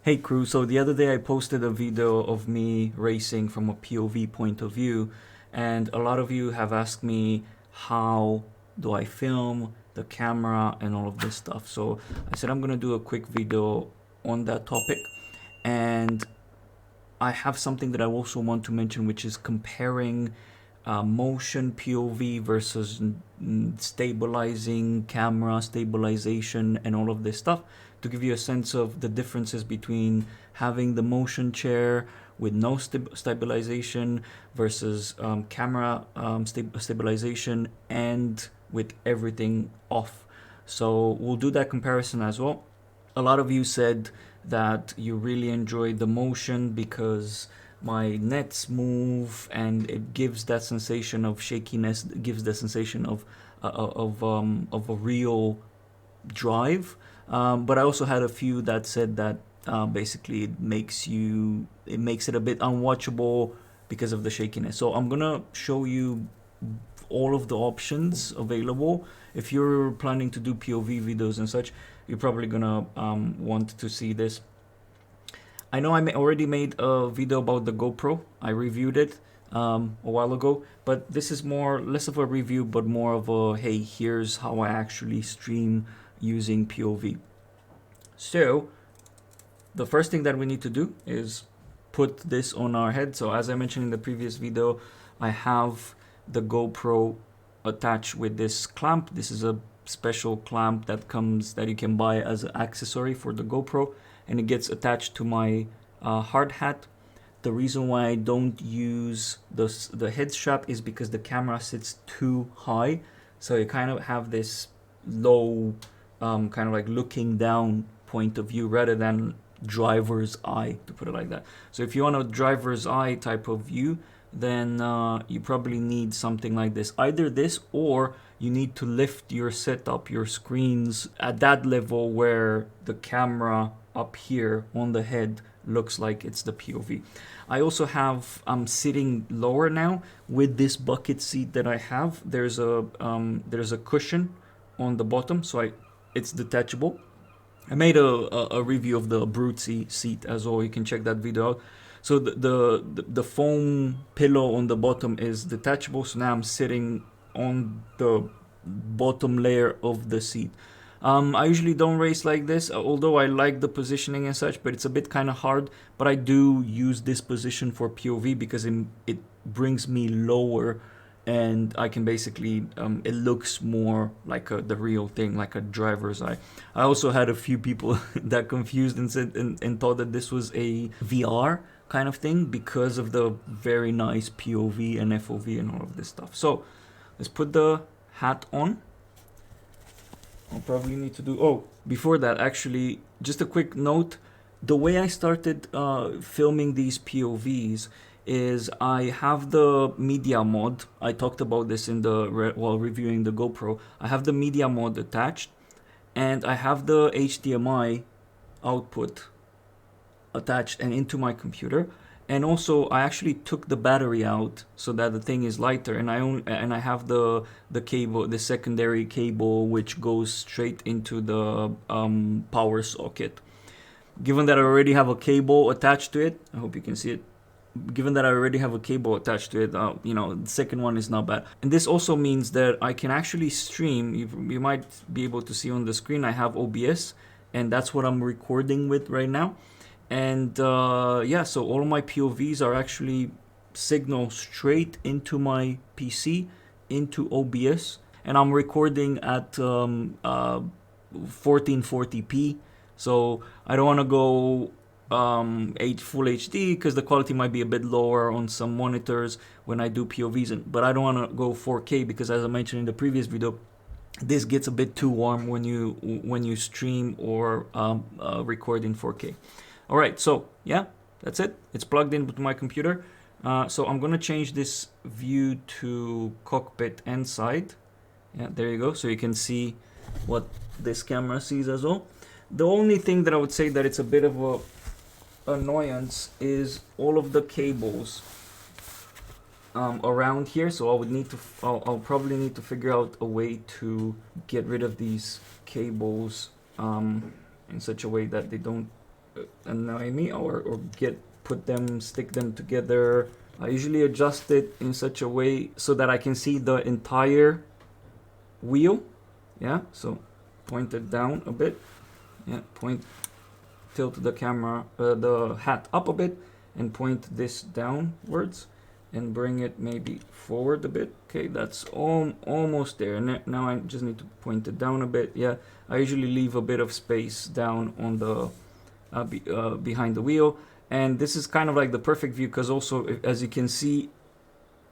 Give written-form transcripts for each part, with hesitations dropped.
Hey crew, so the other day I posted a video of me racing from a POV point of view, and a lot of you have asked me how do I film, the camera and all of this stuff. So I said I'm gonna do a quick video on that topic, and I have something that I also want to mention, which is comparing motion POV versus stabilizing camera, stabilization, and all of this stuff to give you a sense of the differences between having the motion chair with no stabilization versus camera stabilization and with everything off. So we'll do that comparison as well. A lot of you said that you really enjoyed the motion because my nets move and it gives that sensation of shakiness, it gives the sensation of a real drive. But I also had a few that said that basically it makes it a bit unwatchable because of the shakiness. So I'm gonna show you all of the options available. If you're planning to do POV videos and such, you're probably gonna want to see this. I know I already made a video about the GoPro. I reviewed it a while ago, but this is less of a review, but more of a, hey, here's how I actually stream using POV. So the first thing that we need to do is put this on our head. So as I mentioned in the previous video, I have the GoPro attached with this clamp. This is a special clamp that you can buy as an accessory for the GoPro, and it gets attached to my hard hat. The reason why I don't use the head strap is because the camera sits too high, so you kind of have this low kind of like looking down point of view rather than driver's eye, to put it like that. So if you want a driver's eye type of view, then you probably need something like this. Either this, or you need to lift your setup, your screens at that level where the camera up here on the head looks like it's the POV. I also have, I'm sitting lower now with this bucket seat that I have. There's a cushion on the bottom, so it's detachable. I made a review of the Brutzy seat as well. You can check that video out. So the foam pillow on the bottom is detachable. So now I'm sitting on the bottom layer of the seat. I usually don't race like this, although I like the positioning and such, but it's a bit kind of hard. But I do use this position for POV because it brings me lower, and I can basically, it looks more like the real thing, like a driver's eye. I also had a few people that confused and said and thought that this was a VR kind of thing because of the very nice POV and FOV and all of this stuff. So let's put the hat on. I'll probably need to do, oh, before that, actually, just a quick note. The way I started filming these POVs is I have the media mod. I talked about this in while reviewing the GoPro. I have the media mod attached, and I have the HDMI output attached and into my computer. And also I actually took the battery out so that the thing is lighter, and I have the cable, the secondary cable, which goes straight into the power socket. Given that I already have a cable attached to it, I hope you can see it. Given that I already have a cable attached to it, the second one is not bad. And this also means that I can actually stream. You might be able to see on the screen I have OBS, and that's what I'm recording with right now. And yeah, so all of my POVs are actually signal straight into my PC, into OBS, and I'm recording at 1440p. So I don't want to go full HD because the quality might be a bit lower on some monitors when I do POVs, but I don't want to go 4K because, as I mentioned in the previous video, this gets a bit too warm when you stream or record in 4K. All right, so yeah, that's it. It's plugged in with my computer. So I'm gonna change this view to cockpit and side. Yeah, there you go. So you can see what this camera sees as well. The only thing that I would say that it's a bit of a annoyance is all of the cables around here. So I'll probably need to figure out a way to get rid of these cables in such a way that they don't annoy me or stick them together. I usually adjust it in such a way so that I can see the entire wheel. Yeah, so point it down a bit. Yeah, tilt the camera, the hat up a bit, and point this downwards, and bring it maybe forward a bit. Okay, that's almost there. And now I just need to point it down a bit. Yeah, I usually leave a bit of space down on the behind the wheel, and this is kind of like the perfect view because also, as you can see,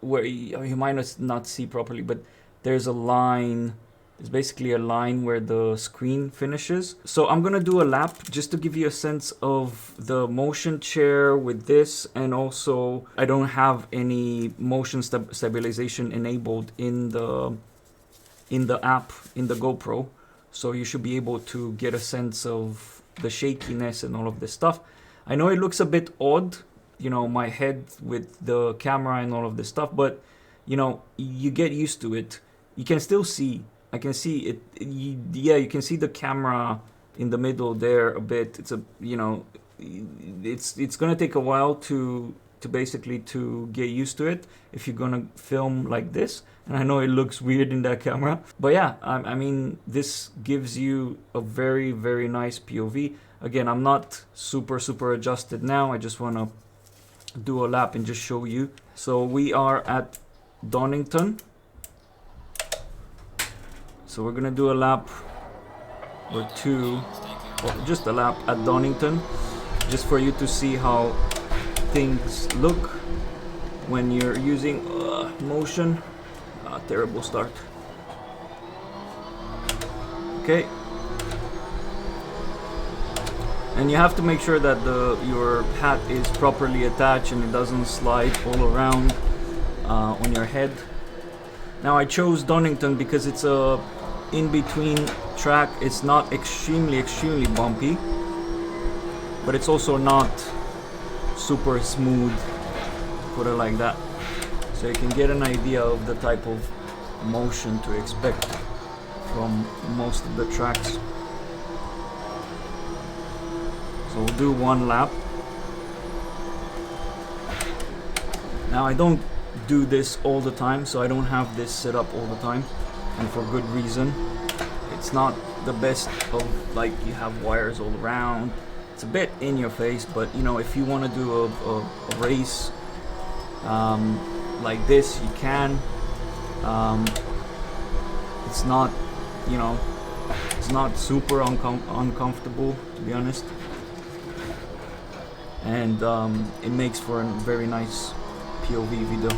where you might not see properly, but there's a line. There's basically a line where the screen finishes. So I'm gonna do a lap just to give you a sense of the motion chair with this, and also I don't have any motion stabilization enabled in the app, in the GoPro. So you should be able to get a sense of the shakiness and all of this stuff. I know it looks a bit odd, you know, my head with the camera and all of this stuff, but you know, you get used to it. You can still see. I can see it. Yeah, you can see the camera in the middle there a bit. It's it's gonna take a while to basically to get used to it if you're gonna film like this. And I know it looks weird in that camera, but yeah, I mean, this gives you a very, very nice POV. Again, I'm not super adjusted now. I just wanna do a lap and just show you. So we are at Donington. So we're gonna do a lap or two, or just a lap at Donington, just for you to see how things look when you're using motion. Terrible start. Okay. And you have to make sure that your hat is properly attached and it doesn't slide all around on your head. Now I chose Donington because it's a in-between track. It's not extremely bumpy, but it's also not super smooth, put it like that. So you can get an idea of the type of motion to expect from most of the tracks. So we'll do one lap. Now I don't do this all the time, so I don't have this set up all the time, and for good reason. It's not the best of, like, you have wires all around. It's a bit in your face, but you know, if you want to do a race like this, you can. It's not, you know, it's not super uncomfortable, to be honest, and it makes for a very nice POV video.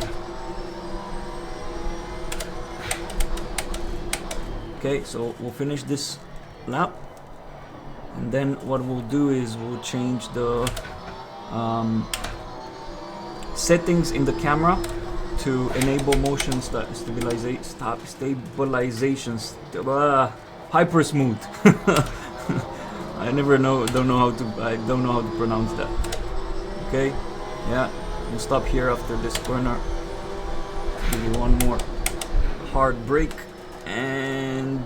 Okay, so we'll finish this lap, and then what we'll do is we'll change the settings in the camera to enable motion stabilizations. HyperSmooth. I don't know how to pronounce that. Okay, yeah, we'll stop here after this corner. Give you one more hard brake, and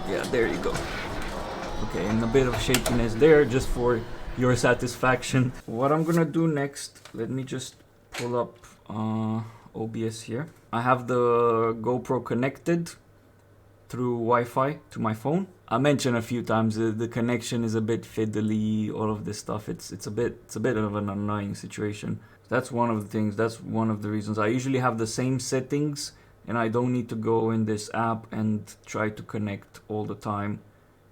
yeah, there you go. Okay, and a bit of shakiness there just for your satisfaction. What I'm gonna do next, let me just pull up OBS here. I have the GoPro connected through Wi-Fi to my phone. I mentioned a few times the connection is a bit fiddly, all of this stuff. It's a bit of an annoying situation. That's one of the things. That's one of the reasons I usually have the same settings, and I don't need to go in this app and try to connect all the time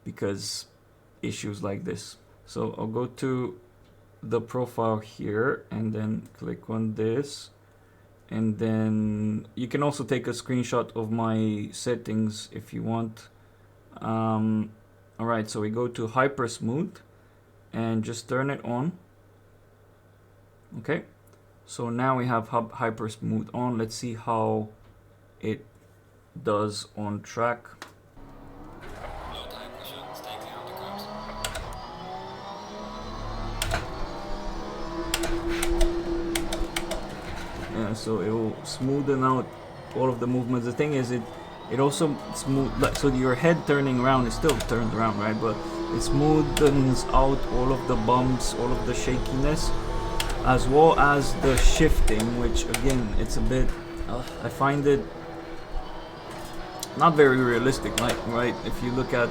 because issues like this. So I'll go to the profile here and then click on this, and then you can also take a screenshot of my settings if you want. Alright, so we go to HyperSmooth and just turn it on. Okay, so now we have HyperSmooth on. Let's see how it does on track. Yeah, so it will smoothen out all of the movements. The thing is, it also smooth, so your head turning around is still turned around, right? But It smoothens out all of the bumps, all of the shakiness, as well as the shifting, which again, it's a bit, I find it not very realistic, like, right? If you look at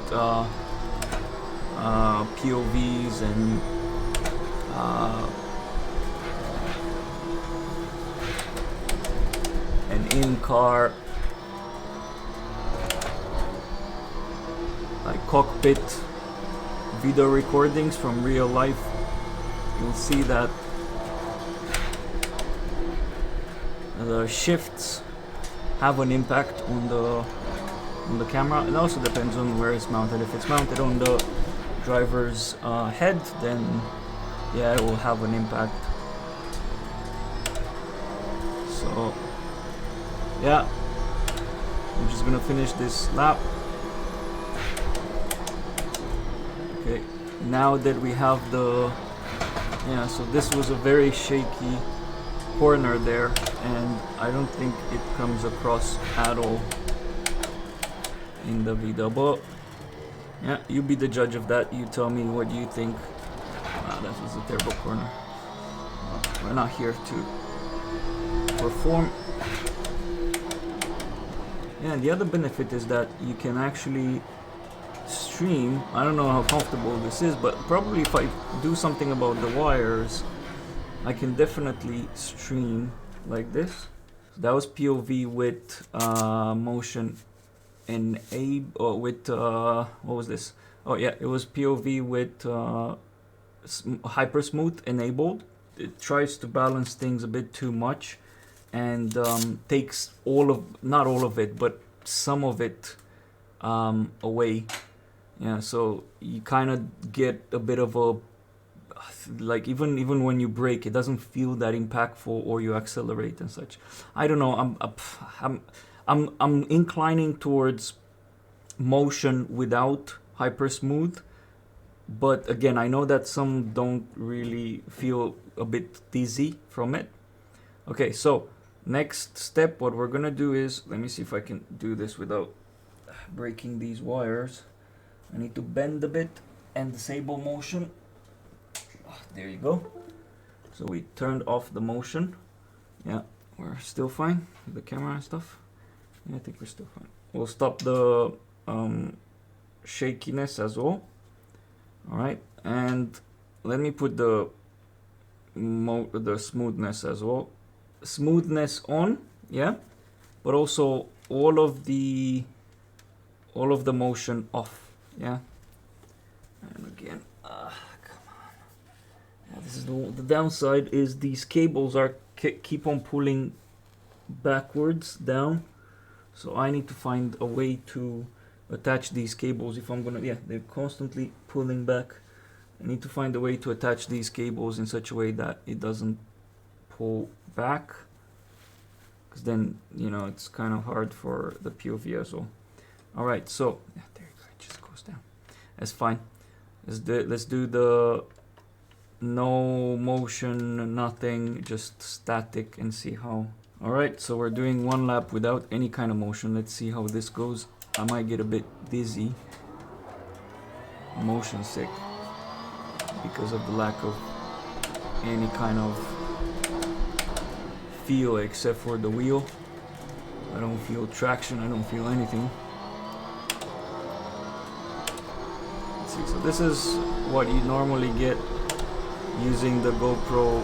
POVs and in-car, like cockpit video recordings from real life, you'll see that the shifts have an impact on the camera. It also depends on where it's mounted. If it's mounted on the driver's head, then yeah, it will have an impact. So yeah, I'm just gonna finish this lap. Okay, now that we have the, yeah, so this was a very shaky corner there, and I don't think it comes across at all in the video, but yeah, you be the judge of that. You tell me what you think. Wow, that was a terrible corner. We're not here to perform. Yeah, and the other benefit is that you can actually stream. I don't know how comfortable this is, but probably if I do something about the wires, I can definitely stream like this. So that was POV with motion with what was this? Oh yeah, it was POV with HyperSmooth enabled. It tries to balance things a bit too much, and takes not all of it, but some of it away. Yeah, so you kind of get a bit of a, like, even when you brake, it doesn't feel that impactful, or you accelerate and such. I don't know. I'm inclining towards motion without HyperSmooth, but again, I know that some don't really feel a bit dizzy from it. Okay, so next step, what we're gonna do is, let me see if I can do this without breaking these wires. I need to bend a bit and disable motion. There you go. So we turned off the motion. Yeah, we're still fine with the camera and stuff. Yeah, I think we're still fine. We'll stop the shakiness as well. All right, and let me put the smoothness as well. Smoothness on, yeah, but also all of the motion off. Yeah, and again, come on. Yeah, this is the downside is these cables are keep on pulling backwards down, so I need to find a way to attach these cables if I'm gonna. Yeah, they're constantly pulling back. I need to find a way to attach these cables in such a way that it doesn't pull back, because then, you know, it's kind of hard for the POV as well. All right, so yeah, there you go. It just goes down. That's fine. Let's do the no motion, nothing, just static, and see how. All right, so we're doing one lap without any kind of motion. Let's see how this goes. I might get a bit dizzy, motion sick, because of the lack of any kind of feel except for the wheel. I don't feel traction, I don't feel anything. Let's see, so this is what you normally get using the GoPro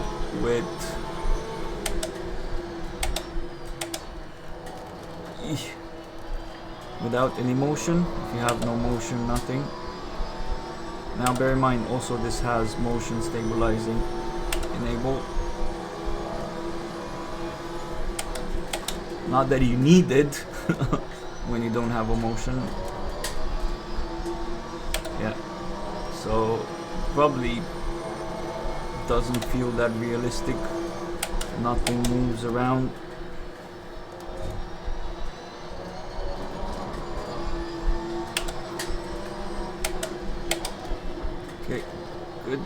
without any motion. If you have no motion, nothing. Now bear in mind also this has motion stabilizing enabled. Not that you need it when you don't have a motion. Yeah, so probably doesn't feel that realistic. Nothing moves around. Okay, good.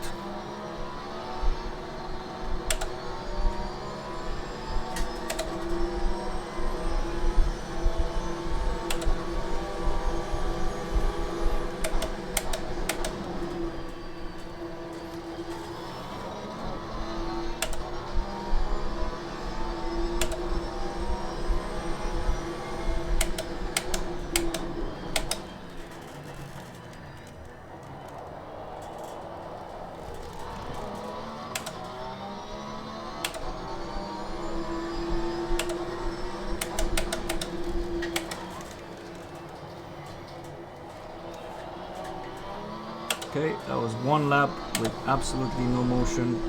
Okay, that was one lap with absolutely no motion,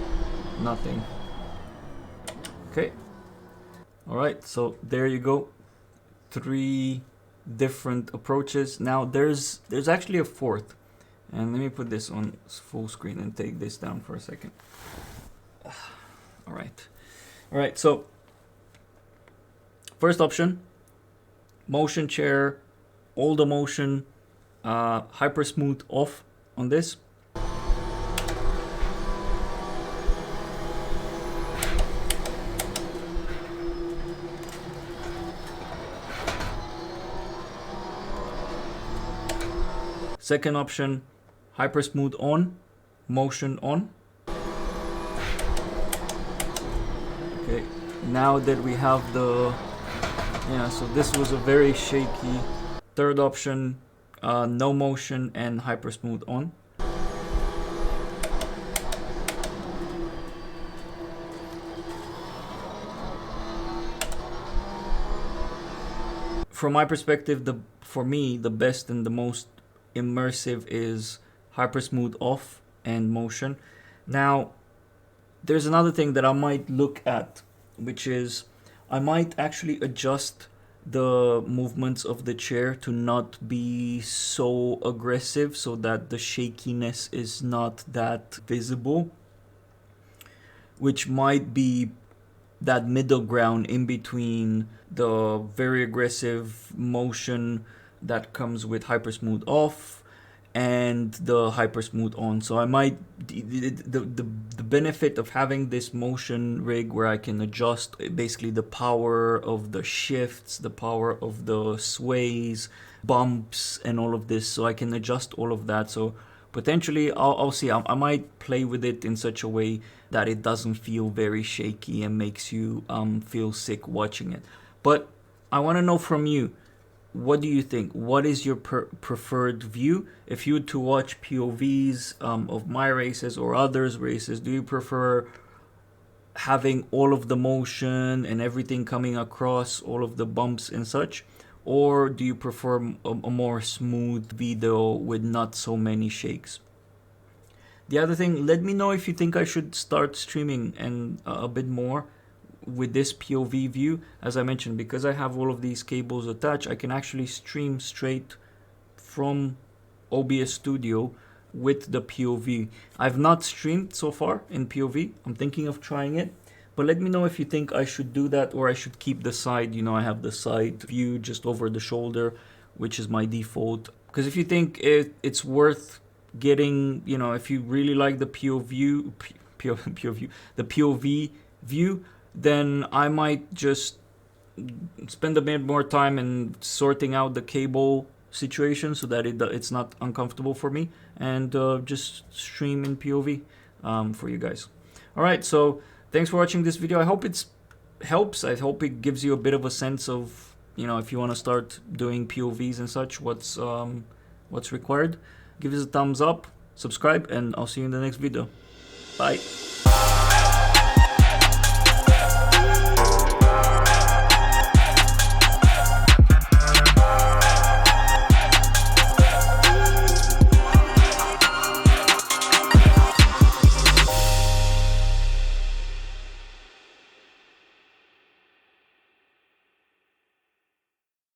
nothing. Okay, all right, so there you go. 3 different approaches. Now there's actually a fourth, and let me put this on full screen and take this down for a second. All right, so first option, motion chair, all the motion, HyperSmooth off on this. Second option, HyperSmooth on, motion on. Okay, now that we have the, so this was a very shaky. Third option, no motion and HyperSmooth on. From my perspective, for me, the best and the most immersive is HyperSmooth off and motion. Now, there's another thing that I might look at, which is I might actually adjust the movements of the chair to not be so aggressive so that the shakiness is not that visible, which might be that middle ground in between the very aggressive motion that comes with HyperSmooth off and the HyperSmooth on. So I might, the benefit of having this motion rig where I can adjust basically the power of the shifts, the power of the sways, bumps and all of this, so I can adjust all of that. So potentially I'll see, I might play with it in such a way that it doesn't feel very shaky and makes you feel sick watching it. But I want to know from you, what do you think? What is your preferred view? If you were to watch POVs of my races or others' races, do you prefer having all of the motion and everything coming across, all of the bumps and such? Or do you prefer a more smooth video with not so many shakes? The other thing, let me know if you think I should start streaming and a bit more with this POV view. As I mentioned, because I have all of these cables attached, I can actually stream straight from OBS Studio with the POV. I've not streamed so far in POV. I'm thinking of trying it, but let me know if you think I should do that or I should keep the side. I have the side view just over the shoulder, which is my default. Because if you think it's worth getting, if you really like the POV view, then I might just spend a bit more time in sorting out the cable situation so that it's not uncomfortable for me, and just stream in POV for you guys. All right, so thanks for watching this video. I hope it helps. I hope it gives you a bit of a sense of, if you want to start doing POVs and such, what's required. Give us a thumbs up, subscribe, and I'll see you in the next video. Bye.